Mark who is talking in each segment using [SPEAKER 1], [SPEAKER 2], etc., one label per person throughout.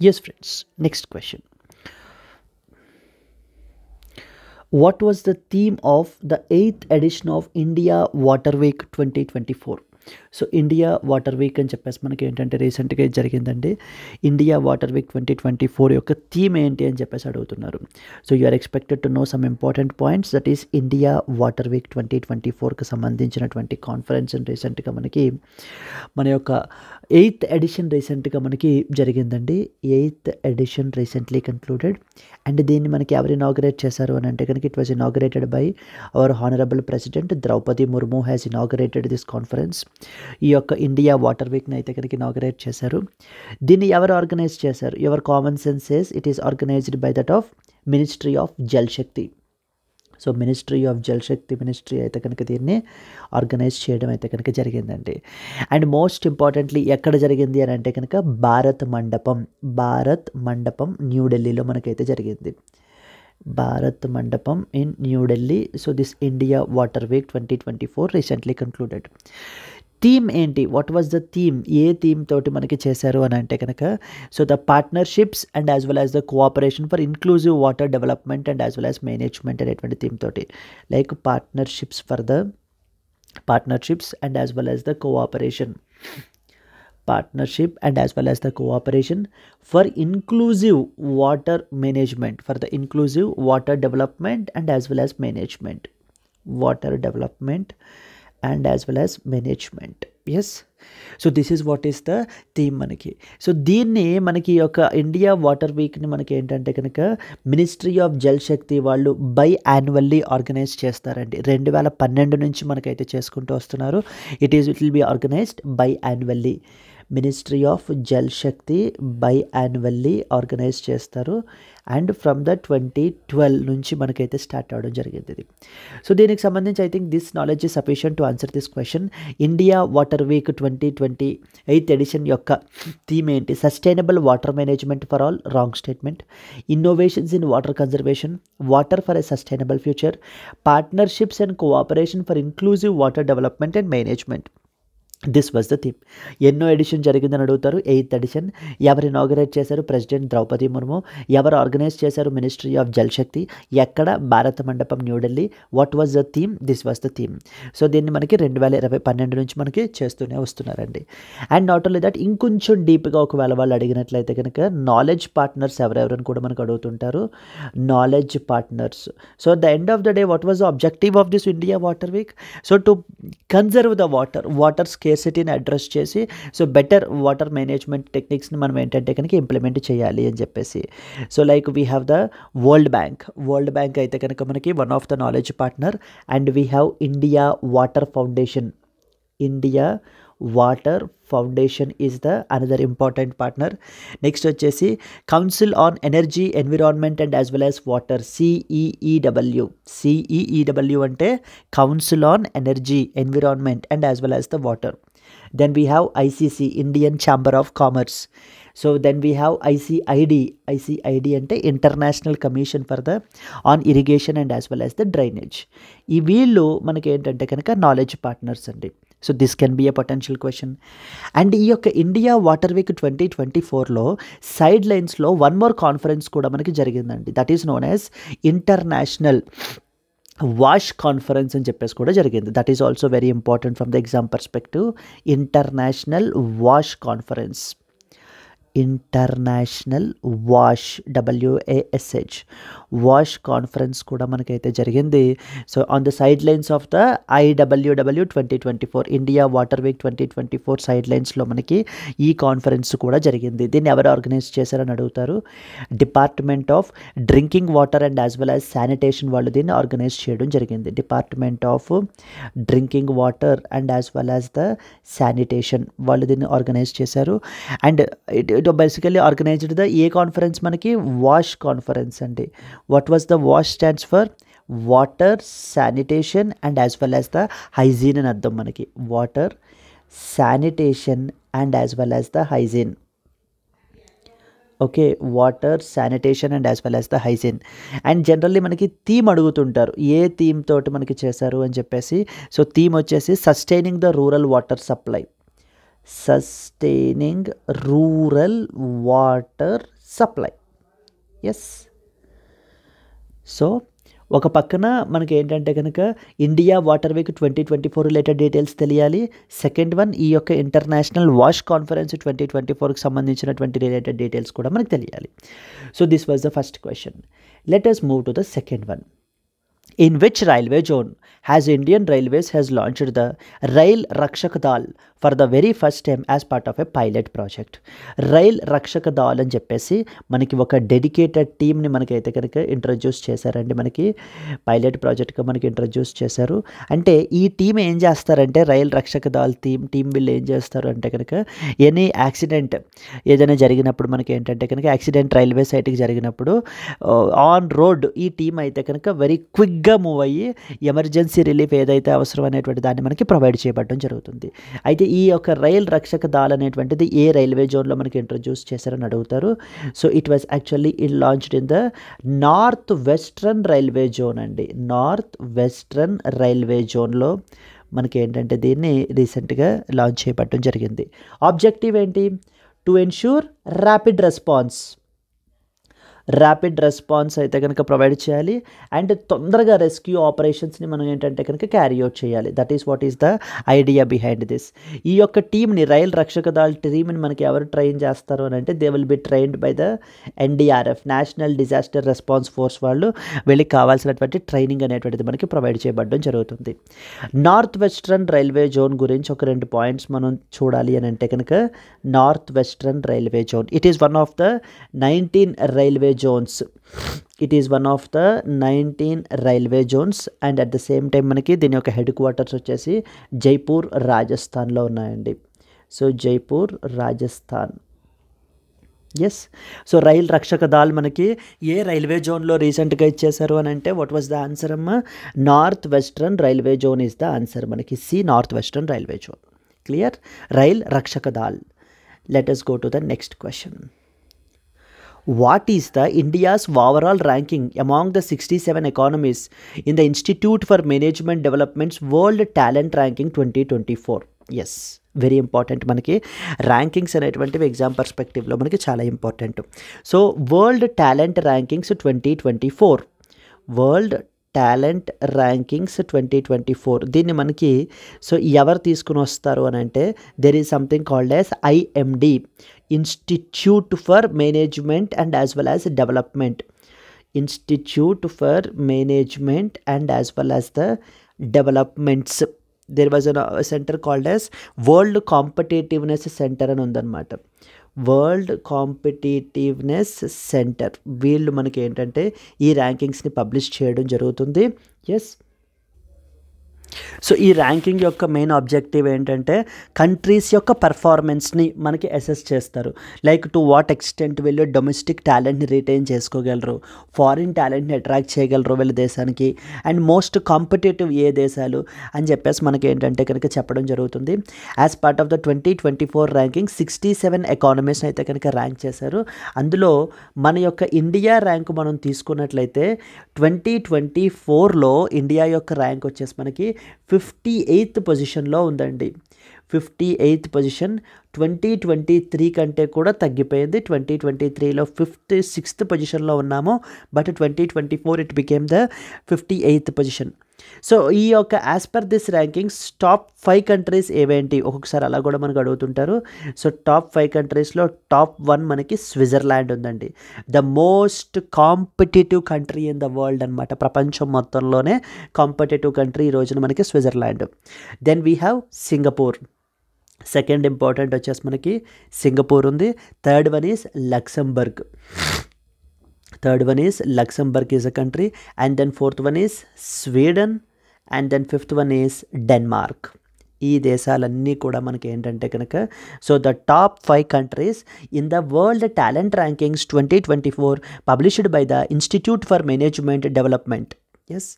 [SPEAKER 1] Yes, friends. Next question. What was the theme of the 8th edition of India Water Week 2024? So India water week అని చెప్పేసి మనకి ఏంటంటే రీసెంట్గా జరిగిందండి. India water week 2024 యొక్క theme ఏంటి అని చెప్పేసి అడుగుతున్నారు. So you are expected to know some important points. That is India water week 2024కి సంబంధించినటువంటి కాన్ఫరెన్స్ రీసెంట్గా మనకి మన యొక్క 8th ఎడిషన్ రీసెంట్గా మనకి జరిగిందండి. 8th edition recently concluded. And దీన్ని మనకి ఎవరు ఇనాగరేట్ చేశారు అని అంటే కనుక it was inaugurated by our honourable president Droupadi Murmu has inaugurated this conference. ఈ యొక్క ఇండియా వాటర్ వీక్ని అయితే కనుక ఇనాగరేట్ చేశారు. దీన్ని ఎవరు ఆర్గనైజ్ చేశారు? Your common sense says it is organised by that of ministry of Jal Shakti. So ministry of Jal Shakti ministry అయితే కనుక దీన్ని ఆర్గనైజ్ చేయడం అయితే కనుక జరిగిందండి. అండ్ మోస్ట్ ఇంపార్టెంట్లీ ఎక్కడ జరిగింది అని అంటే కనుక భారత్ మండపం న్యూఢిల్లీలో మనకైతే జరిగింది. Bharat Mandapam in New Delhi. So this India water week 2024 recently concluded. Theme ఏంటి? What was the theme? ఏ థీమ్ తోటి మనకి చేశారు అని అంటే కనుక so the partnerships and as well as the cooperation for inclusive water development and as well as management అనేటువంటి theme తోటి, like partnerships and as well as the cooperation for inclusive water management, for the inclusive water development and as well as management. Yes. So this is what is the theme మనకి. So దీన్ని మనకి యొక్క India water వీక్ని మనకి ఏంటంటే కనుక ministry of Jal శక్తి వాళ్ళు annually organise చేస్తారండి. 2012 నుంచి మనకైతే చేసుకుంటూ వస్తున్నారు. It will be organised annually. Ministry of Jal Shakti annually organise చేస్తారు. అండ్ ఫ్రమ్ ద 2012 నుంచి మనకైతే స్టార్ట్ అవ్వడం జరిగింది. సో దీనికి సంబంధించి I think this knowledge is sufficient to answer this question. India water week 2028 edition యొక్క థీమ్ ఏంటి? Sustainable water management for all, wrong statement. Innovations in water conservation, water for a sustainable future, partnerships and cooperation for inclusive water development and management. This was the theme. ఎన్నో edition జరిగిందని అడుగుతారు. 8th edition. ఎవరు inaugurate చేశారు? President Droupadi Murmu. ఎవరు organise చేశారు? Ministry of Jal Shakti. ఎక్కడ? Bharat Mandapam New Delhi. What was the theme? This was the theme. So దీన్ని మనకి 2012 నుంచి మనకి చేస్తూనే వస్తున్నారండి. అండ్ నాట్ ఓన్లీ దట్, ఇంకొంచెం డీప్గా ఒకవేళ వాళ్ళు అడిగినట్లయితే కనుక నాలెడ్జ్ పార్ట్నర్స్ ఎవరెవరని కూడా మనకు అడుగుతుంటారు. Knowledge partners. So the end of the day what was the objective of this India water week? So to conserve the water స్కేర్సిటీని అడ్రస్ చేసి సో బెటర్ వాటర్ మేనేజ్మెంట్ టెక్నిక్స్ని మనం ఏంటంటే కనుక ఇంప్లిమెంట్ చేయాలి అని చెప్పేసి. So like we have the world bank అయితే కనుక మనకి one of the knowledge partner. And we have India water foundation is the another important partner. Next వచ్చేసి council on energy, environment and as well as water, CEEW అంటే council on energy, environment and as well as the water. Then we have ICC, Indian Chamber of Commerce. So then we have ICID అంటే international commission for the on irrigation and as well as the drainage. ఈ వీళ్ళు మనకి ఏంటంటే కనుక knowledge partners అండి. So this can be a potential question. And ఈ యొక్క India water week 2024లో సైడ్ లైన్స్లో వన్ మోర్ కాన్ఫరెన్స్ కూడా మనకి జరిగిందండి. That is known as international వాష్ కాన్ఫరెన్స్ అని చెప్పేసి కూడా జరిగింది. That is also very important from the exam perspective. International వాష్ కాన్ఫరెన్స్, ఇంటర్నేషనల్ వాష్ కాన్ఫరెన్స్ కూడా మనకైతే జరిగింది. So on the side lines of the IWW 2024, India water week 2024 side లైన్స్లో మనకి ఈ కాన్ఫరెన్స్ కూడా జరిగింది. దీన్ని ఎవరు ఆర్గనైజ్ చేశారని అడుగుతారు. Department of drinking water and as well as sanitation వాళ్ళు దీన్ని ఆర్గనైజ్ చేయడం జరిగింది. Department of drinking water and as well as the sanitation వాళ్ళు దీన్ని ఆర్గనైజ్ చేశారు. And it basically organised the A conference మనకి? వాష్ కాన్ఫరెన్స్ అండి. What was the wash stands for? Water, sanitation and as well as the hygiene అని అర్థం మనకి. Water, sanitation and as well as the hygiene. Okay, water, sanitation and as well as the hygiene. And generally మనకి theme అడుగుతుంటారు, ఏ theme తోటి మనకి చేశారు అని చెప్పేసి. సో థీమ్ వచ్చేసి sustaining the rural water supply. Sustaining rural water supply. Yes. So ఒక పక్కన మనకి ఏంటంటే కనుక India water week 2024 related details తెలియాలి. సెకండ్ వన్ ఈ యొక్క ఇంటర్నేషనల్ వాష్ కాన్ఫరెన్స్ 2024కి సంబంధించినటువంటి రిలేటెడ్ డీటెయిల్స్ కూడా మనకు తెలియాలి. So this was the first question. Let us move to the second one. In which railway zone has Indian Railways has launched the Rail Rakshak Dal for the very first time as part of a pilot project? Rail Rakshak dal అని చెప్పేసి మనకి ఒక dedicated టీమ్ని మనకైతే కనుక introduce చేశారండి. మనకి pilot ప్రాజెక్ట్గా మనకి ఇంట్రడ్యూస్ చేశారు. అంటే ఈ టీం ఏం చేస్తారంటే రైల్ రక్షక దాల్ టీం వీళ్ళు ఏం చేస్తారు అంటే కనుక ఎనీ యాక్సిడెంట్ ఏదైనా జరిగినప్పుడు మనకి ఏంటంటే కనుక యాక్సిడెంట్ రైల్వే సైట్కి జరిగినప్పుడు ఆన్ రోడ్ ఈ టీం అయితే కనుక వెరీ క్విక్గా మూవ్ అయ్యి ఎమర్జెన్సీ రిలీఫ్ ఏదైతే అవసరం అనేటువంటి దాన్ని మనకి ప్రొవైడ్ చేయబడడం జరుగుతుంది. అయితే ఈ యొక్క రైల్ రక్షక దాల్ అనేటువంటిది ఏ రైల్వే జోన్లో మనకి ఇంట్రడ్యూస్ చేశారని అడుగుతారు. So it was actually launched in the north western railway zone అండి. నార్త్ వెస్ట్రన్ రైల్వే జోన్లో మనకి ఏంటంటే దీన్ని రీసెంట్గా లాంచ్ చేయబడడం జరిగింది. ఆబ్జెక్టివ్ ఏంటి? టు ఎన్ష్యూర్ ర్యాపిడ్ రెస్పాన్స్ అయితే కనుక ప్రొవైడ్ చేయాలి అండ్ తొందరగా రెస్క్యూ ఆపరేషన్స్ని మనం ఏంటంటే కనుక క్యారీ అవుట్ చేయాలి. That is what is the idea behind this. ఈ యొక్క టీమ్ని రైల్ రక్షక దాల్ టీమ్ని మనకి ఎవరు ట్రైన్ చేస్తారు అని అంటే they will be trained by the NDRF, national disaster response force వాళ్ళు వీళ్ళకి కావాల్సినటువంటి ట్రైనింగ్ అనేటువంటిది మనకి ప్రొవైడ్ చేయబడడం జరుగుతుంది. నార్త్ వెస్ట్రన్ రైల్వే జోన్ గురించి ఒక 2 పాయింట్స్ మనం చూడాలి అని అంటే కనుక north western railway zone it is one of the 19 railway zones. It is one of the 19 railway zones and at the same time మనకి దీని యొక్క హెడ్ క్వార్టర్స్ వచ్చేసి జైపూర్ రాజస్థాన్లో ఉన్నాయండి. So Jaipur Rajasthan. Yes. So rail Rakshak Dal మనకి ఏ రైల్వే జోన్లో రీసెంట్గా ఇచ్చేశారు అని అంటే వాట్ వాజ్ ద ఆన్సర్ అమ్మా? North western railway zone is the answer. మనకి C north western railway zone. Clear? Rail Rakshak Dal. Let us go to the next question. What is the India's overall ranking among the 67 economies in the Institute for Management Development's World Talent Ranking 2024? Yes, very important. మనకి rankings అనేటువంటివి exam పర్స్పెక్టివ్లో మనకి చాలా important. So world talent rankings 2024, world talent rankings 2024 దీన్ని మనకి so ఎవరు తీసుకుని వస్తారు అని అంటే there is something called as IMD, institute for management and as well as development. Institute for management and as well as the developments. There was a centre called as world competitiveness centre అని ఉందన్నమాట. World competitiveness centre వీళ్ళు మనకి ఏంటంటే ఈ ర్యాంకింగ్స్ని publish చేయడం జరుగుతుంది. Yes. So ఈ ranking యొక్క మెయిన్ ఆబ్జెక్టివ్ ఏంటంటే కంట్రీస్ యొక్క పర్ఫార్మెన్స్ని మనకి అసెస్ చేస్తారు. లైక్ టు వాట్ ఎక్స్టెంట్ వీళ్ళు డొమెస్టిక్ టాలెంట్ని రిటైన్ చేసుకోగలరు, ఫారిన్ టాలెంట్ని అట్రాక్ట్ చేయగలరు వీళ్ళ దేశానికి, అండ్ మోస్ట్ కాంపిటేటివ్ ఏ దేశాలు అని చెప్పేసి మనకి ఏంటంటే కనుక చెప్పడం జరుగుతుంది. As part of the 2024 ranking 67 ఎకానమీస్ని అయితే కనుక ర్యాంక్ చేశారు. అందులో మన యొక్క ఇండియా ర్యాంక్ మనం తీసుకున్నట్లయితే 2024లో ఇండియా యొక్క ర్యాంక్ వచ్చేసి మనకి 58th పొజిషన్లో ఉందండి. 58th పొజిషన్ 2023 కంటే కూడా తగ్గిపోయింది. 2023లో 56th పొజిషన్లో ఉన్నాము, but 2024 it became the 58th position. So ఈ యొక్క as per this rankings top 5 countries ఏవేంటి ఒక్కొక్కసారి అలా కూడా మనకు అడుగుతుంటారు. సో టాప్ 5 కంట్రీస్లో టాప్ 1 మనకి స్విట్జర్లాండ్ ఉందండి. The most competitive country in the world అనమాట. ప్రపంచం మొత్తంలోనే కాంపిటేటివ్ కంట్రీ ఈ రోజున మనకి Switzerland. Then we have Singapore. Second important వచ్చేసి మనకి సింగపూర్ ఉంది. Third one is Luxembourg. Third one is Luxembourg is a country, and then fourth one is Sweden, and then fifth one is Denmark. ఈ దేశాలన్నీ కూడా మనకి ఏంటంటే కనుక so the top 5 countries in the world talent rankings 2024 published by the institute for management development. Yes,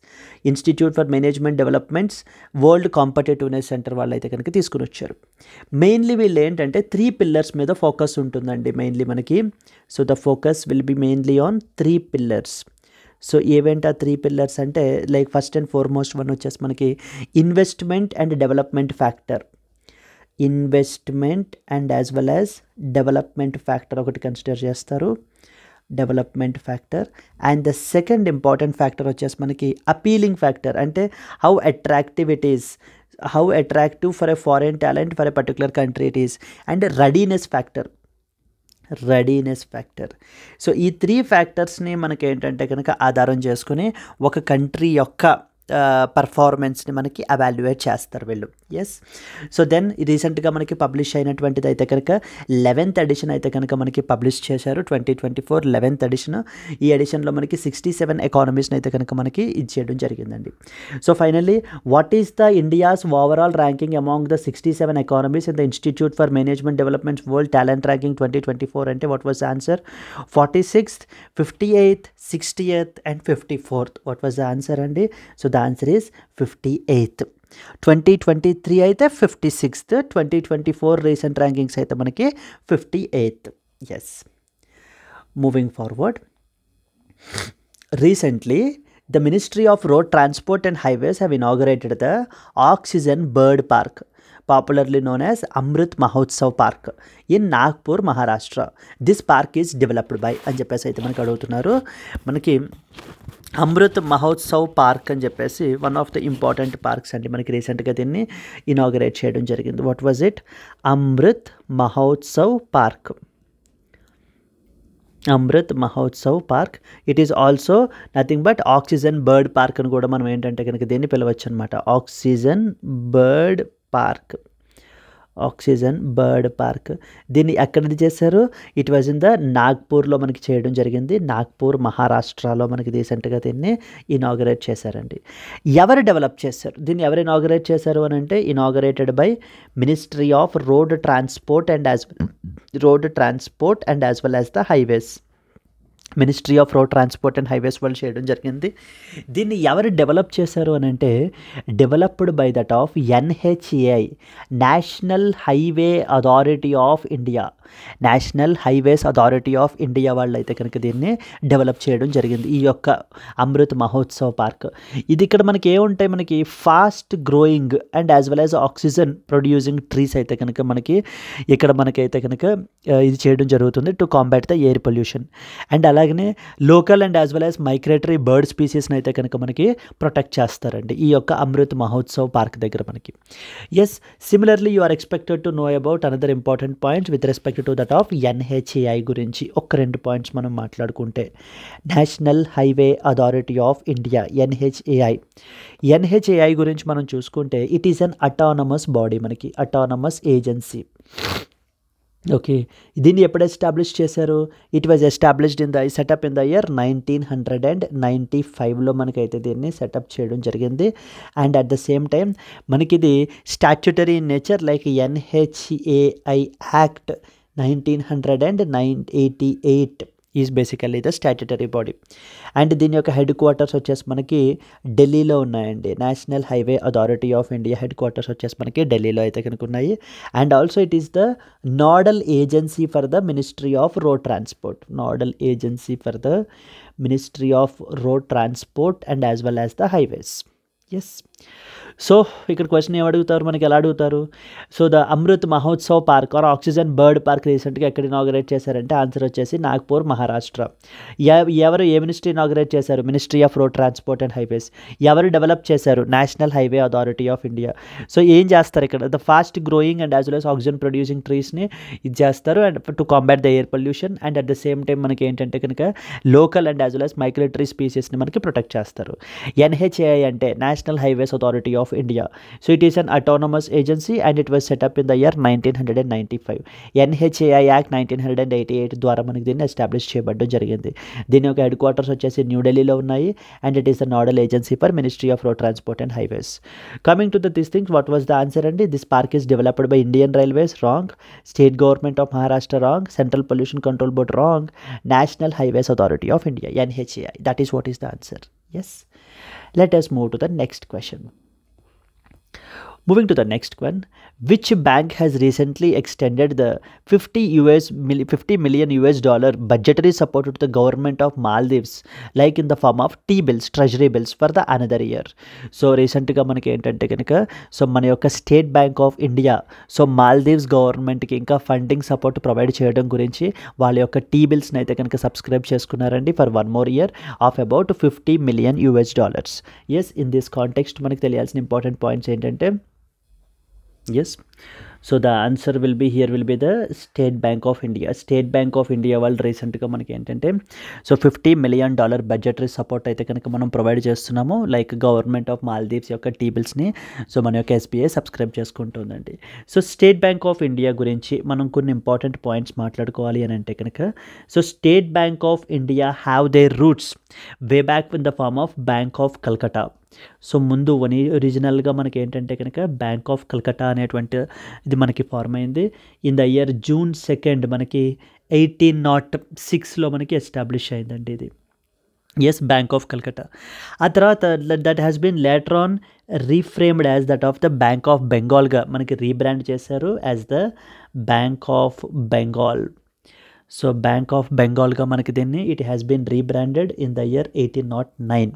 [SPEAKER 1] institute for management developments world competitiveness centre వాళ్ళు అయితే కనుక తీసుకుని వచ్చారు. మెయిన్లీ వీళ్ళు ఏంటంటే 3 పిల్లర్స్ మీద ఫోకస్ ఉంటుందండి మెయిన్లీ మనకి. So the focus will be mainly on 3 pillars. So ఏవేంటి ఆ 3 పిల్లర్స్ అంటే like first and foremost one వచ్చేసి మనకి investment and development factor. Investment and as well as development factor ఒకటి కన్సిడర్ చేస్తారు, development factor. And the second important factor వచ్చేసి మనకి appealing factor, అంటే how attractive it is, how attractive for a foreign talent for a particular country it is. And readiness factor, so ఈ 3 ఫ్యాక్టర్స్ని మనకి ఏంటంటే కనుక ఆధారం చేసుకుని ఒక కంట్రీ యొక్క పర్ఫార్మెన్స్ని మనకి అవాల్యుయేట్ చేస్తారు వీళ్ళు. ఎస్, సో దెన్ రీసెంట్గా మనకి పబ్లిష్ అయినటువంటిది అయితే కనుక 11th ఎడిషన్ అయితే కనుక మనకి పబ్లిష్ చేశారు, 2024 11th ఎడిషన్. ఈ ఎడిషన్లో మనకి 67 ఎకానమీస్ని అయితే కనుక మనకి ఇచ్చేయడం జరిగిందండి. So finally what is the India's overall ranking among the 67 economies in the institute for management developments world talent ranking 2024 అంటే what was the answer? 46th, 58th, 60th and 54th. What was the answer అండి? So the answer is 58th. 2023 అయితే 56th, 2024 recent rankings అయితే మనకి 58th. Yes, moving forward. Recently the Ministry of Road Transport and Highways have inaugurated the Oxygen Bird Park, popularly known as Amrit Mahotsav Park in Nagpur, Maharashtra. This park is developed by అని చెప్పేసి అయితే మనకి అడుగుతున్నారు. మనకి Amrit Mahotsav park అని చెప్పేసి one of the important parks అండి. మనకి రీసెంట్గా దీన్ని ఇనాగరేట్ చేయడం జరిగింది. What was it? Amrit Mahotsav park. Amrit Mahotsav park. It is also nothing but oxygen bird park అని కూడా మనం ఏంటంటే కనుక దీన్ని పిలవచ్చు అనమాట. Oxygen bird park, oxygen bird park. దీన్ని ఎక్కడ చేశారు? ఇట్ వాజ్ ఇన్ ద నాగ్పూర్లో మనకి చేయడం జరిగింది. నాగ్పూర్, మహారాష్ట్రలో మనకి రీసెంట్గా దీన్ని ఇనాగరేట్ చేశారండి. ఎవరు డెవలప్ చేశారు దీన్ని? ఎవరు ఇనాగరేట్ చేశారు అని అంటే inaugurated by ministry of road transport and as well as the highways. Ministry of road transport and highways వాళ్ళు చేయడం జరిగింది. దీన్ని ఎవరు డెవలప్ చేశారు అని అంటే developed by that of NHAI, national highway authority of India. National highways authority of India వాళ్ళు అయితే కనుక దీన్ని డెవలప్ చేయడం జరిగింది, ఈ యొక్క అమృత్ మహోత్సవ్ పార్క్. ఇది ఇక్కడ మనకి ఏముంటాయి? మనకి fast growing and as well as oxygen producing trees అయితే కనుక మనకి ఇక్కడ మనకైతే కనుక ఇది చేయడం జరుగుతుంది to combat the air pollution. And అలాగనే local and as well as migratory bird స్పీసీస్ని అయితే కనుక మనకి ప్రొటెక్ట్ చేస్తారండి ఈ యొక్క అమృత్ మహోత్సవ్ పార్క్ దగ్గర మనకి. Yes, similarly you are expected to know about another important points with respect to that of NHAI గురించి. ఒక 2 పాయింట్స్ మనం మాట్లాడుకుంటే, national highway authority of India NHAI గురించి మనం చూసుకుంటే it is an autonomous body, మనకి అటానమస్ ఏజెన్సీ. ఓకే, దీన్ని ఎప్పుడు ఎస్టాబ్లిష్ చేశారు? It was established set up in the year 1995లో మనకైతే దీన్ని సెటప్ చేయడం జరిగింది. And at the same time మనకి ఇది statutory in nature like NHAI act 1988 is basically the statutory body. And దీని యొక్క హెడ్ క్వార్టర్స్ వచ్చేసి మనకి ఢిల్లీలో ఉన్నాయండి. National highway authority of India headquarters వచ్చేసి మనకి ఢిల్లీలో అయితే కనుక ఉన్నాయి. And also it is the nodal agency for the ministry of road transport, and as well as the highways. Yes, so ఇక్కడ క్వశ్చన్ ఏమడుగుతారు మనకి, ఎలా అడుగుతారు? So the Amrit Mahotsav park or oxygen bird park రీసెంట్గా ఎక్కడ ఇనాగరేట్ చేశారంటే ఆన్సర్ వచ్చేసి నాగ్పూర్, మహారాష్ట్ర. ఎవరు ఏ మినిస్ట్రీ ఇనాగరేట్ చేశారు? Ministry of road transport and highways. ఎవరు డెవలప్ చేశారు? National highway authority of India. So ఏం చేస్తారు ఇక్కడ? The fast growing and as well as oxygen producing ట్రీస్ని ఇది చేస్తారు and to combat the air pollution. And at the same time మనకి ఏంటంటే కనుక local and as well as migratory స్పీసీస్ని మనకి ప్రొటెక్ట్ చేస్తారు. NHAI అంటే national highways authority of India. So it is an autonomous agency and it was set up in the year 1995. NHAI Act 1988 ద్వారా మనకి దీన్ని ఎస్టాబ్లిష్ చేయబడడం జరిగింది. దీని యొక్క హెడ్ క్వార్టర్స్ వచ్చేసి న్యూఢిల్లీలో ఉన్నాయి and it is the nodal agency for ministry of road transport and highways. Coming to this things, what was the answer అండి? This park is developed by Indian railways, wrong. State government of Maharashtra, wrong. Central pollution control board, wrong. National highways authority of India, NHAI. That is what is the answer. Yes. Let us move to the next question. Moving to the next one, which bank has recently extended the $50 million budgetary support to the government of Maldives, like in the form of T-bills, treasury bills for the another year? So రీసెంట్గా మనకి ఏంటంటే కనుక so మన యొక్క state bank of India so Maldives గవర్నమెంట్కి ఇంకా funding support provide చేయడం గురించి వాళ్ళ యొక్క T-బిల్స్ని అయితే కనుక సబ్స్క్రైబ్ చేసుకున్నారండి for 1 more year of about $50 million. Yes, in this context మనకి తెలియాల్సిన ఇంపార్టెంట్ పాయింట్స్ ఏంటంటే yes, so the answer will be here will be the State Bank of India. State Bank of India వాళ్ళు రీసెంట్గా మనకి ఏంటంటే so $50 million budgetary support అయితే కనుక మనం ప్రొవైడ్ చేస్తున్నాము లైక్ గవర్నమెంట్ ఆఫ్ మాల్దీవ్స్ యొక్క T-బిల్స్ని సో మన యొక్క SBI సబ్స్క్రైబ్ చేసుకుంటుందండి. So state bank of India గురించి మనం కొన్ని ఇంపార్టెంట్ పాయింట్స్ మాట్లాడుకోవాలి అని అంటే కనుక so state bank of India have their roots way back in the form of bank of Calcutta. So ముందు ఒరిజినల్గా మనకి ఏంటంటే కనుక బ్యాంక్ ఆఫ్ కల్కటా అనేటువంటి ఇది మనకి ఫార్మ్ అయింది ఇన్ ద ఇయర్ June 2 మనకి 1806లో మనకి ఎస్టాబ్లిష్ అయిందండి ఇది. Yes, bank of Calcutta. ఆ తర్వాత that has been later on reframed as that of the bank of బెంగాల్గా మనకి రీబ్రాండ్ చేశారు as the bank of Bengal. So bank of బెంగాల్గా మనకి దీన్ని it has been rebranded in the year 1809.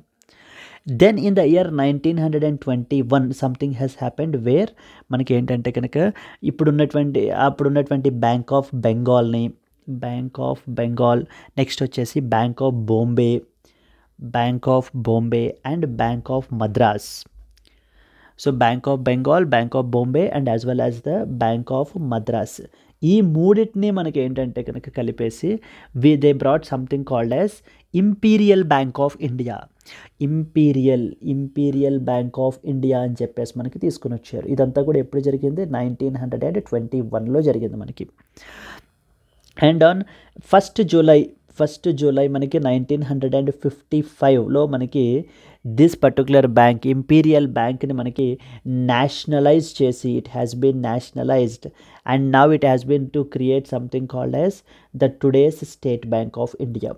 [SPEAKER 1] Then in the year 1921 something has happened where మనకి ఏంటంటే కనుక అప్పుడున్నటువంటి బ్యాంక్ ఆఫ్ బెంగాల్ నెక్స్ట్ వచ్చేసి bank of Bombay and bank of Madras. So bank of Bengal, bank of Bombay and as well as the bank of Madras, ఈ మూడింటిని మనకి ఏంటంటే కనుక కలిపేసి they brought something called as imperial bank of India. Imperial bank of India అని చెప్పేసి మనకి తీసుకుని వచ్చారు. ఇదంతా కూడా ఎప్పుడు జరిగింది? 1921లో జరిగింది మనకి. అండ్ ఆన్ ఫస్ట్ జూలై మనకి 1955లో మనకి దిస్ పర్టికులర్ బ్యాంక్ ఇంపీరియల్ బ్యాంక్ని మనకి నేషనలైజ్ చేసి it has been nationalised and now it has been to create something called as the today's state bank of India.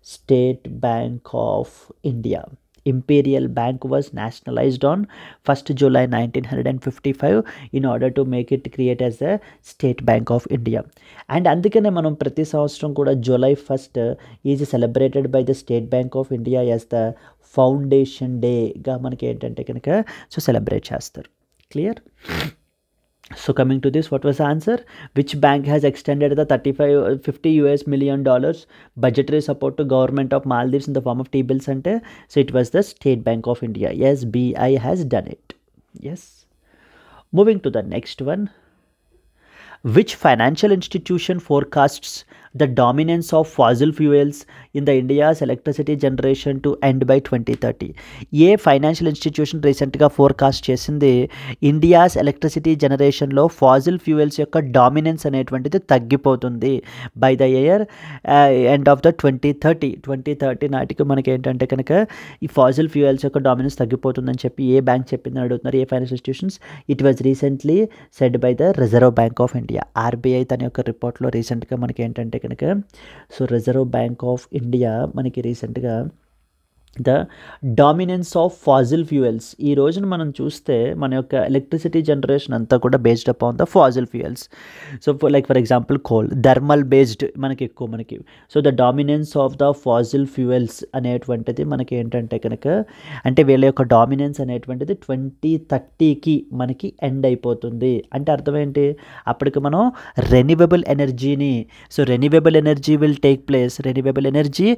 [SPEAKER 1] State Bank of India. Imperial Bank was nationalized on 1st July 1955 in order to make it create as a State Bank of India. And అందుకనే మనం ప్రతి సంవత్సరం కూడా July 1st is celebrated by the state bank of India as the foundation డేగా మనకి ఏంటంటే కనుక so celebrate చేస్తారు. Clear? So coming to this, what was the answer? Which bank has extended the $50 million budgetary support to government of Maldives in the form of T-bills ante? So it was the State Bank of India. Yes, BI has done it. Yes. Moving to the next one. Which financial institution forecasts the dominance of fossil fuels in the India's electricity generation to end by 2030? ఏ financial institution రీసెంట్గా forecast చేసింది India's electricity జనరేషన్లో fossil fuels యొక్క dominance అనేటువంటిది తగ్గిపోతుంది by the year end of the 2030 నాటికి మనకి ఏంటంటే కనుక ఈ ఫాజిల్ ఫ్యూయల్స్ యొక్క డామినెన్స్ తగ్గిపోతుందని చెప్పి ఏ బ్యాంక్ చెప్పిందని అడుగుతున్నారు, ఏ financial institutions? It was recently said by the reserve bank of India. RBI తన యొక్క రిపోర్ట్లో రీసెంట్గా మనకి ఏంటంటే కనుక so reserve bank of India మనకి రీసెంట్గా the dominance of fossil fuels, ఈ రోజున మనం చూస్తే మన యొక్క ఎలక్ట్రిసిటీ జనరేషన్ అంతా కూడా based upon the fossil fuels. So like for example coal, thermal based మనకి ఎక్కువ మనకి. So the dominance of the fossil fuels అనేటువంటిది మనకి ఏంటంటే కనుక అంటే వీళ్ళ యొక్క డామినెన్స్ అనేటువంటిది 2030కి మనకి ఎండ్ అయిపోతుంది. అంటే అర్థం ఏంటి? అప్పటికి మనం రెన్యూవబుల్ ఎనర్జీని renewable energy will take place, renewable energy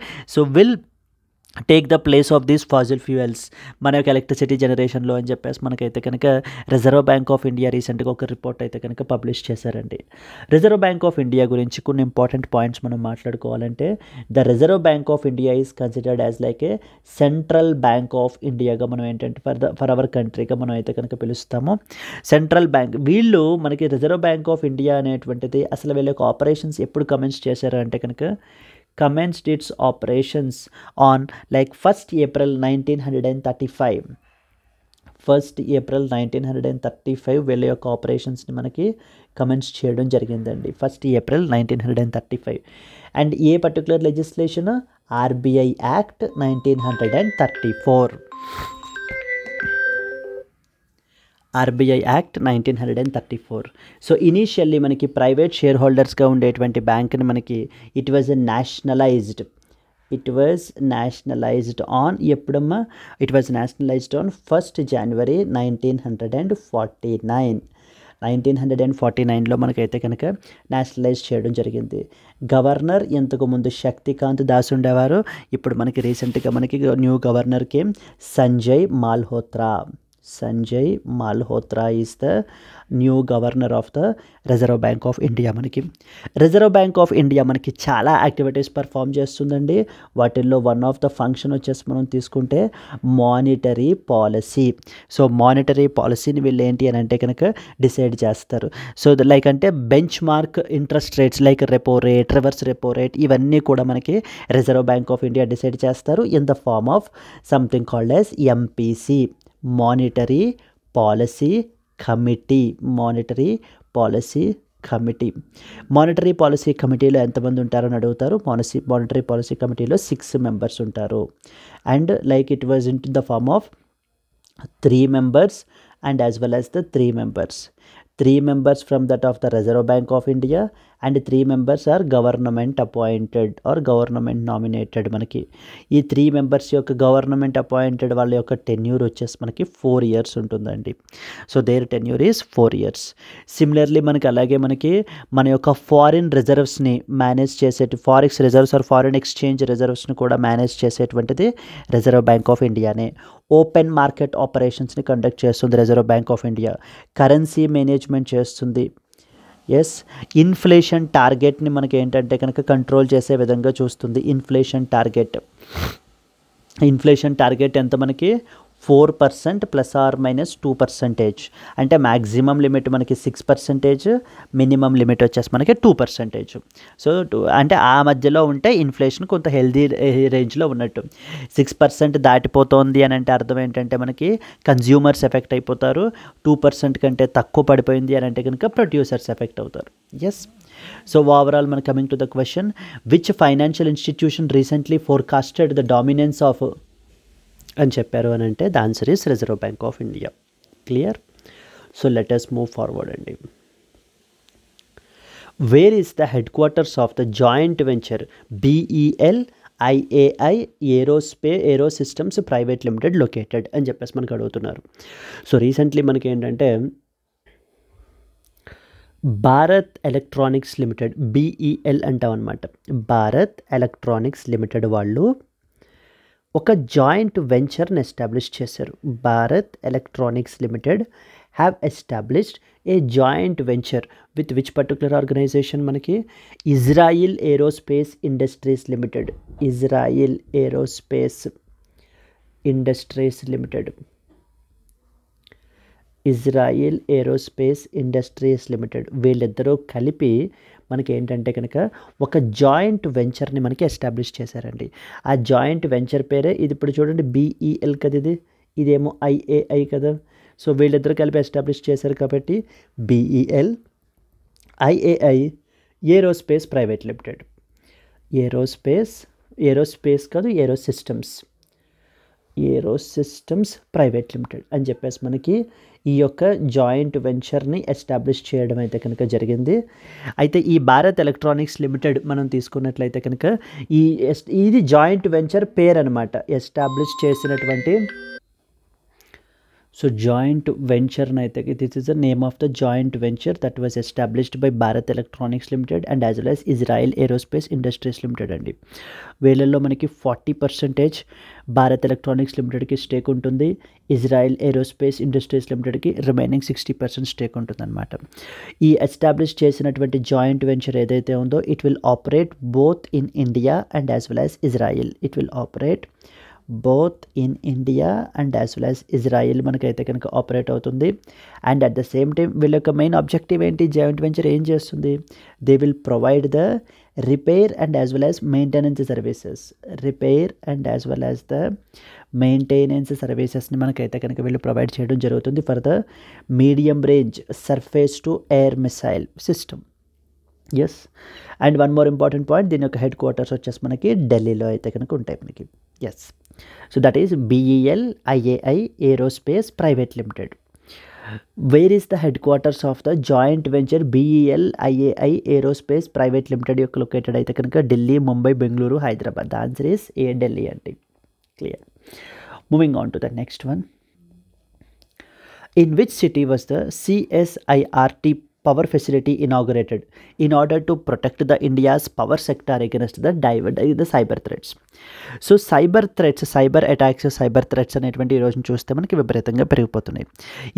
[SPEAKER 1] will take the place of these fossil fuels మన యొక్క ఎలక్ట్రిసిటీ జనరేషన్లో అని చెప్పేసి మనకైతే కనుక రిజర్వ్ బ్యాంక్ ఆఫ్ ఇండియా రీసెంట్గా ఒక రిపోర్ట్ అయితే కనుక పబ్లిష్ చేశారండి. రిజర్వ్ బ్యాంక్ ఆఫ్ ఇండియా గురించి కొన్ని ఇంపార్టెంట్ పాయింట్స్ మనం మాట్లాడుకోవాలంటే the reserve bank of India is considered as like a central bank of ఇండియాగా మనం ఏంటంటే ఫర్ అవర్ కంట్రీగా మనం అయితే కనుక పిలుస్తాము. సెంట్రల్ బ్యాంక్ వీళ్ళు మనకి రిజర్వ్ బ్యాంక్ ఆఫ్ ఇండియా అనేటువంటిది అసలు వీళ్ళ యొక్క ఆపరేషన్స్ ఎప్పుడు కమెన్స్ చేశారు అంటే కనుక commenced its operations on like 1st April 1935. 1st April 1935 వీళ్ళ యొక్క ఆపరేషన్స్ని మనకి కమెన్స్ చేయడం జరిగిందండి. 1st April 1935. అండ్ ఏ particular legislation? RBI act 1934. RBI act 1934. So initially మనకి ప్రైవేట్ షేర్ హోల్డర్స్గా ఉండేటువంటి బ్యాంక్ని మనకి ఇట్ వాజ్ నేషనలైజ్డ్ ఆన్ ఎప్పుడమ్మా, it was nationalised on 1st January 1949. 1949లో మనకైతే కనుక నేషనలైజ్ చేయడం జరిగింది. గవర్నర్ ఇంతకు ముందు శక్తికాంత్ దాస్ ఉండేవారు. ఇప్పుడు మనకి రీసెంట్గా మనకి న్యూ గవర్నర్కి Sanjay Malhotra is the new governor of the reserve bank of India. Reserve bank of India మనకి చాలా యాక్టివిటీస్ పర్ఫామ్ చేస్తుందండి. వాటిల్లో వన్ ఆఫ్ ద ఫంక్షన్ వచ్చేసి మనం తీసుకుంటే మానిటరీ పాలసీ. సో మానిటరీ పాలసీని వీళ్ళు ఏంటి అని అంటే కనుక డిసైడ్ చేస్తారు. సో లైక్ అంటే benchmark interest rates like repo rate, reverse repo rate, ఇవన్నీ కూడా మనకి reserve bank of India decide చేస్తారు in the form of something called as MPC, monetary policy committee. Monetary policy కమిటీలో ఎంతమంది ఉంటారని అడుగుతారు. మానిటరీ పాలసీ కమిటీలో 6 members ఉంటారు. And like it was in the form of 3 members and as well as the 3 members from that of the Reserve Bank of India and 3 members are government appointed or government nominated. మనకి ఈ 3 members యొక్క government appointed వాళ్ళ యొక్క tenure వచ్చేసి మనకి 4 years ఉంటుందండి. So their tenure is 4 years. Similarly మనకి అలాగే మనకి మన యొక్క ఫారిన్ రిజర్వ్స్ని manage forex reserves or foreign exchange రిజర్వ్స్ని కూడా మేనేజ్ చేసేటువంటిది రిజర్వ్ బ్యాంక్ ఆఫ్ ఇండియానే. ఓపెన్ మార్కెట్ ఆపరేషన్స్ని కండక్ట్ చేస్తుంది reserve bank of India. Currency management చేస్తుంది. ఇన్ఫ్లేషన్ టార్గెట్ని మనకి ఏంటంటే కనుక కంట్రోల్ చేసే విధంగా చూస్తుంది. ఇన్ఫ్లేషన్ టార్గెట్ ఎంత మనకి 4% ±2%. అంటే మ్యాక్సిమం లిమిట్ మనకి 6%, మినిమం లిమిట్ వచ్చేసి మనకి 2%. సో అంటే ఆ మధ్యలో ఉంటే ఇన్ఫ్లేషన్ కొంత హెల్దీ రేంజ్లో ఉన్నట్టు. 6% దాటిపోతోంది అని అంటే అర్థం ఏంటంటే మనకి కన్జ్యూమర్స్ ఎఫెక్ట్ అయిపోతారు. 2% కంటే తక్కువ పడిపోయింది అని అంటే కనుక ప్రొడ్యూసర్స్ ఎఫెక్ట్ అవుతారు. సో ఓవరాల్ మన coming to the question, which financial institution recently forecasted the dominance of అని చెప్పారు అని అంటే the answer is reserve bank of India. Clear? So let us move forward అండి. Where is the head quarters of the joint venture BEL IAI aero systems private limited located అని చెప్పేసి మనకు అడుగుతున్నారు. So recently మనకి ఏంటంటే Bharat electronics limited, BEL అంటాం అనమాట. Bharat electronics limited వాళ్ళు ఒక జాయింట్ వెంచర్ని ఎస్టాబ్లిష్ చేశారు. Bharat electronics limited have established a joint venture with which particular organisation మనకి Israel aerospace industries limited. Israel aerospace industries limited వీళ్ళిద్దరూ కలిపి మనకి ఏంటంటే కనుక ఒక జాయింట్ వెంచర్ని మనకి ఎస్టాబ్లిష్ చేశారండి. ఆ జాయింట్ వెంచర్ పేరే ఇది. ఇప్పుడు చూడండి BEL కదా, ఇదేమో IAI కదా. సో వీళ్ళిద్దరూ కలిపి ఎస్టాబ్లిష్ చేశారు కాబట్టి BEL IAI aerospace private limited. Aerospace కాదు, ఏరో సిస్టమ్స్ ప్రైవేట్ లిమిటెడ్ అని చెప్పేసి మనకి ఈ యొక్క జాయింట్ వెంచర్ని ఎస్టాబ్లిష్ చేయడం అయితే కనుక జరిగింది. అయితే ఈ భారత్ ఎలక్ట్రానిక్స్ లిమిటెడ్ మనం తీసుకున్నట్లయితే కనుక ఇది జాయింట్ వెంచర్ పేరు అనమాట. ఎస్టాబ్లిష్ చేసినటువంటి సో జాయింట్ వెంచర్ని అయితే this is the name of the joint venture that was established by Bharat electronics limited and as well as Israel aerospace industries limited అండి. వీళ్ళల్లో మనకి 40% భారత్ ఎలక్ట్రానిక్స్ లిమిటెడ్కి స్టేక్ ఉంటుంది. ఇజ్రాయిల్ ఏరోస్పేస్ ఇండస్ట్రీస్ లిమిటెడ్కి రిమైనింగ్ 60% స్టేక్ ఉంటుందన్నమాట. ఈ establish చేసినటువంటి జాయింట్ వెంచర్ ఏదైతే ఉందో it will operate both in India and as well as Israel. Both in India and as well as Israel మనకైతే కనుక ఆపరేట్ అవుతుంది. And at the same time వీళ్ళ యొక్క మెయిన్ ఆబ్జెక్టివ్ ఏంటి, జాయింట్ వెంచర్ ఏం చేస్తుంది, they will provide the repair and as well as maintenance సర్వీసెస్ని మనకైతే కనుక వీళ్ళు ప్రొవైడ్ చేయడం జరుగుతుంది for the medium range surface to air missile system. And one more important point, దీని యొక్క హెడ్ క్వార్టర్స్ వచ్చేసి మనకి ఢిల్లీలో అయితే కనుక ఉంటాయి మనకి. So that is BEL IAI aerospace private limited. Where is the head quarters of the joint venture BEL IAI aerospace private limited యొక్క లొకేటెడ్ అయితే కనుక Delhi, Mumbai, Bengaluru, Hyderabad. The answer is A, Delhi అండి. Clear. Moving on to the next one. In which city was the CSIRT power facility inaugurated in order to protect the India's power sector against the cyber threats? So cyber attacks, cyber threats అనేటువంటి ఈరోజు చూస్తే మనకి విపరీతంగా పెరిగిపోతున్నాయి.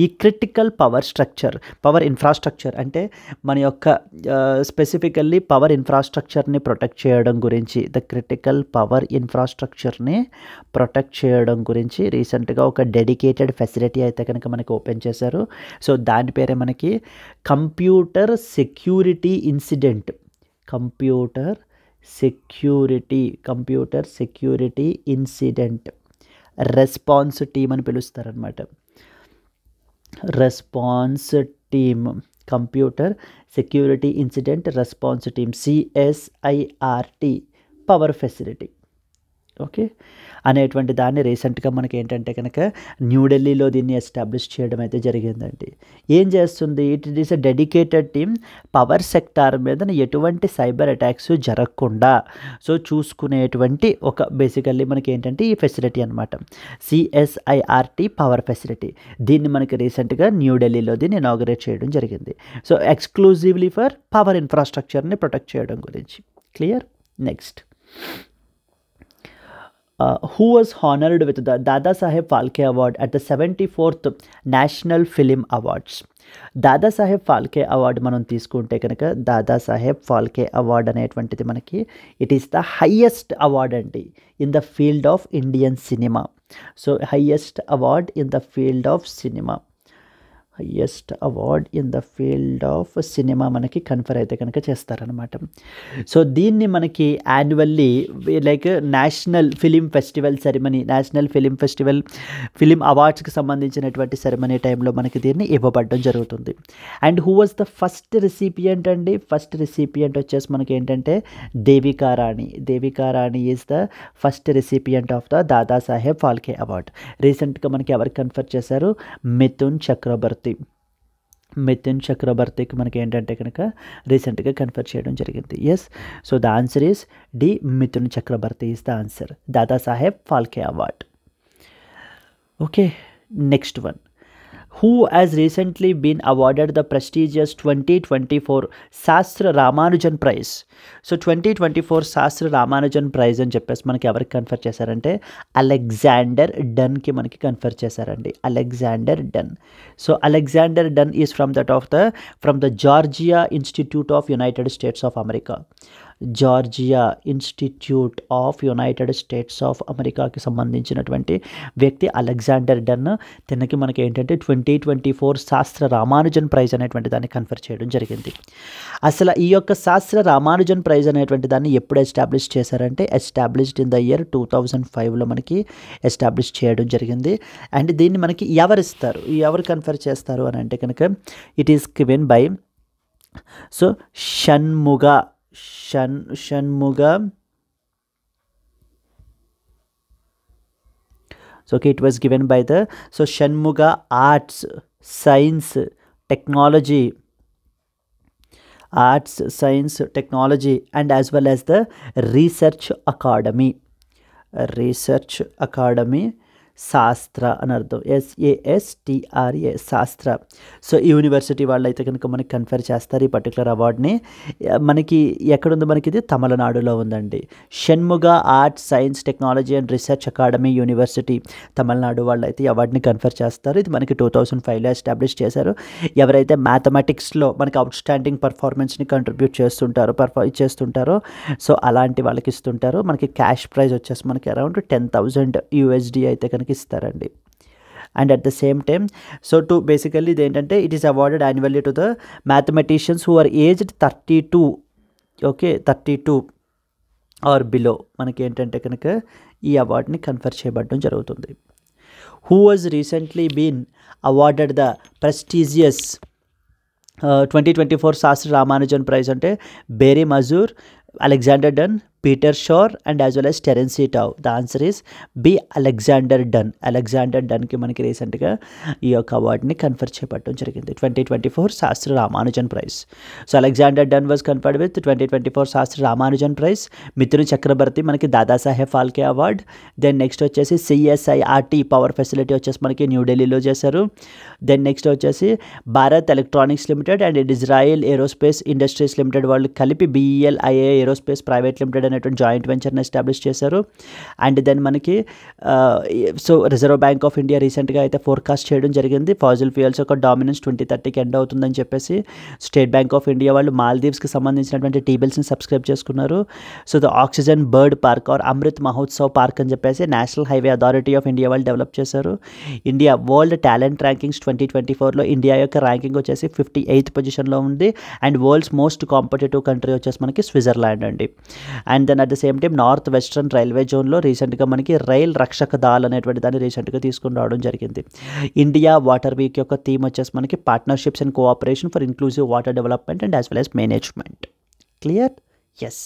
[SPEAKER 1] ఈ critical power infrastructure అంటే మన యొక్క స్పెసిఫికల్లీ పవర్ ఇన్ఫ్రాస్ట్రక్చర్ని ప్రొటెక్ట్ చేయడం గురించి, ద క్రిటికల్ పవర్ ఇన్ఫ్రాస్ట్రక్చర్ని ప్రొటెక్ట్ చేయడం గురించి రీసెంట్గా ఒక డెడికేటెడ్ ఫెసిలిటీ అయితే కనుక మనకి ఓపెన్ చేశారు. సో దాని పేరే మనకి computer security incident incident response team అని పిలుస్తారనమాట. Response team, computer security incident response team, CSIRT power facility. Okay, అనేటువంటి దాన్ని రీసెంట్గా మనకి ఏంటంటే కనుక న్యూఢిల్లీలో దీన్ని ఎస్టాబ్లిష్ చేయడం అయితే జరిగిందండి. ఏం చేస్తుంది? It is a dedicated team power sector మీద ఎటువంటి సైబర్ అటాక్స్ జరగకుండా సో చూసుకునేటువంటి ఒక బేసికల్లీ మనకి ఏంటంటే ఈ ఫెసిలిటీ అనమాట, CSIRT పవర్ ఫెసిలిటీ. దీన్ని మనకి రీసెంట్గా న్యూఢిల్లీలో దీన్ని ఇనాగరేట్ చేయడం జరిగింది. సో ఎక్స్క్లూజివ్లీ ఫర్ పవర్ ఇన్ఫ్రాస్ట్రక్చర్ని ప్రొటెక్ట్ చేయడం గురించి. Clear. Next, who was honored with the Dada Saheb Phalke Award at the 74th National Film Awards? Dada Saheb Phalke award మనం తీసుకుంటే కనుక దాదా సాహెబ్ ఫాల్కే అవార్డ్ అనేటువంటిది మనకి it is the highest award అండి in the field of Indian cinema. So highest award in the field of cinema, highest award in the field of cinema మనకి confer అయితే కనుక చేస్తారనమాట. సో దీన్ని మనకి annually like national film festival ceremony, film అవార్డ్స్కి సంబంధించినటువంటి సెరమనీ టైంలో మనకి దీన్ని ఇవ్వబడడం జరుగుతుంది. And who was the first recipient అండి? ఫస్ట్ రిసిపియంట్ వచ్చేసి మనకి ఏంటంటే Devika Rani is the first recipient of the Dada Saheb Phalke award. రీసెంట్గా మనకి ఎవరికి కన్ఫర్ చేశారు? మిథున్ చక్రబర్తికి మనకి ఏంటంటే కనుక రీసెంట్గా కన్ఫర్ చేయడం జరిగింది. Yes, so the answer is D, Mithun Chakraborty is the answer, Dada Saheb Phalke award. Okay, next one. Who has recently been awarded the prestigious 2024 Sastra Ramanujan Prize? So 2024 Sastra Ramanujan praise అని చెప్పేసి మనకి ఎవరికి కన్ఫర్ చేశారంటే అలెగ్జాండర్ డన్కి మనకి కన్ఫర్ చేశారండి. Alexander done. So Alexander done is from the Georgia institute of United states of America. Georgia institute of United states of అమెరికాకి సంబంధించినటువంటి వ్యక్తి అలెగ్జాండర్ డన్. తినకి మనకి ఏంటంటే 2024 శాస్త్ర రామానుజన్ ప్రైజ్ అనేటువంటి దాన్ని కన్ఫర్ చేయడం జరిగింది. అసలు ఈ యొక్క శాస్త్ర రామానుజన్ ప్రైజ్ అనేటువంటి దాన్ని ఎప్పుడు ఎస్టాబ్లిష్ చేశారంటే ఎస్టాబ్లిష్డ్ ఇన్ ద ఇయర్ 2005లో మనకి ఎస్టాబ్లిష్ చేయడం జరిగింది. అండ్ దీన్ని మనకి ఎవరు కన్ఫర్ చేస్తారు అని అంటే కనుక it is given by so Shanmuga. So okay, it was given by the Shanmuga Arts, Science, Technology, and as well as the Research Academy. శాస్త్ర అని అర్థం, SASTRA శాస్త్ర. సో ఈ యూనివర్సిటీ వాళ్ళు అయితే కనుక మనకి కన్ఫర్ చేస్తారు ఈ పర్టికులర్ అవార్డ్ని. మనకి ఎక్కడుంది? మనకి ఇది తమిళనాడులో ఉందండి. Shanmuga arts, science, technology and research academy university, Tamil Nadu వాళ్ళు అయితే ఈ అవార్డ్ని కన్ఫర్ చేస్తారు. ఇది మనకి 2005లో ఎస్టాబ్లిష్ చేశారు. ఎవరైతే మ్యాథమెటిక్స్లో మనకి అవుట్ స్టాండింగ్ పర్ఫార్మెన్స్ని కంట్రిబ్యూట్ చేస్తుంటారో సో అలాంటి వాళ్ళకి ఇస్తుంటారు. మనకి క్యాష్ ప్రైజ్ వచ్చేసి మనకి అరౌండ్ $10,000 అయితే కనుక ఇస్తారండి. And at the same time so to basically ఇది ఏంటంటే it is awarded annually to the mathematicians who are aged 32 or below. మనకి ఏంటంటే కనుక ఈ అవార్డ్ని కన్ఫర్ చేయబడడం జరుగుతుంది. Who was recently been awarded the prestigious 2024 Sastra Ramanujan prize అంటే Barry Mazur, Alexander Dunn, Peter Shor and as well as Terence Tao. The answer is B Alexander Dunn. Alexander డన్కి మనకి రీసెంట్గా ఈ యొక్క అవార్డుని కన్ఫర్ చేపట్టడం జరిగింది. 2024 Shastri Ramanujan prize. So Alexander Dunn was conferred with 2024 Shastri Ramanujan prize. Mithun Chakraborty మనకి Dadasaheb Phalke award. Then next వచ్చేసి సిఎస్ఐఆర్టీ పవర్ ఫెసిలిటీ వచ్చేసి మనకి న్యూఢిల్లీలో చేశారు. దెన్ నెక్స్ట్ వచ్చేసి Bharat electronics limited and Israel aerospace industries limited వాళ్ళు కలిపి BELIA ఏరోస్పేస్ ప్రైవేట్ లిమిటెడ్ అనేటువంటి జాయింట్ వెంచర్ని ఎస్టాబ్లిష్ చేశారు. అండ్ దెన్ మనకి so reserve bank of India రీసెంట్గా అయితే ఫోర్కాస్ట్ చేయడం జరిగింది ఫాజిల్ ఫ్యూయల్స్ యొక్క డామినెన్స్ 2030కి ఎండ్ అవుతుందని చెప్పేసి. స్టేట్ బ్యాంక్ ఆఫ్ ఇండియా వాళ్ళు మాల్దీవ్స్కి సంబంధించినటువంటి టీబిల్స్ని సబ్స్క్రైబ్ చేసుకున్నారు. So the oxygen bird park or Amrit Mahotsav park అని చెప్పేసి national highway authority of India వాళ్ళు డెవలప్ చేశారు. ఇండియా వరల్డ్ టాలెంట్ ర్యాంకింగ్స్ 2024లో ఇండియా యొక్క ర్యాంకింగ్ వచ్చేసి 58th పొజిషన్లో ఉంది. And world's most competitive country వచ్చేసి మనకి స్విట్జర్లాండ్ అండి. And then at the same time north western railway జోన్లో రీసెంట్గా మనకి రైల్ రక్షక దాల్ అనేటువంటి దాన్ని రీసెంట్గా తీసుకుని రావడం జరిగింది. ఇండియా వాటర్ వీక్ యొక్క థీమ్ వచ్చేసి మనకి partnerships and cooperation for inclusive water development and as well as management. Clear? Yes.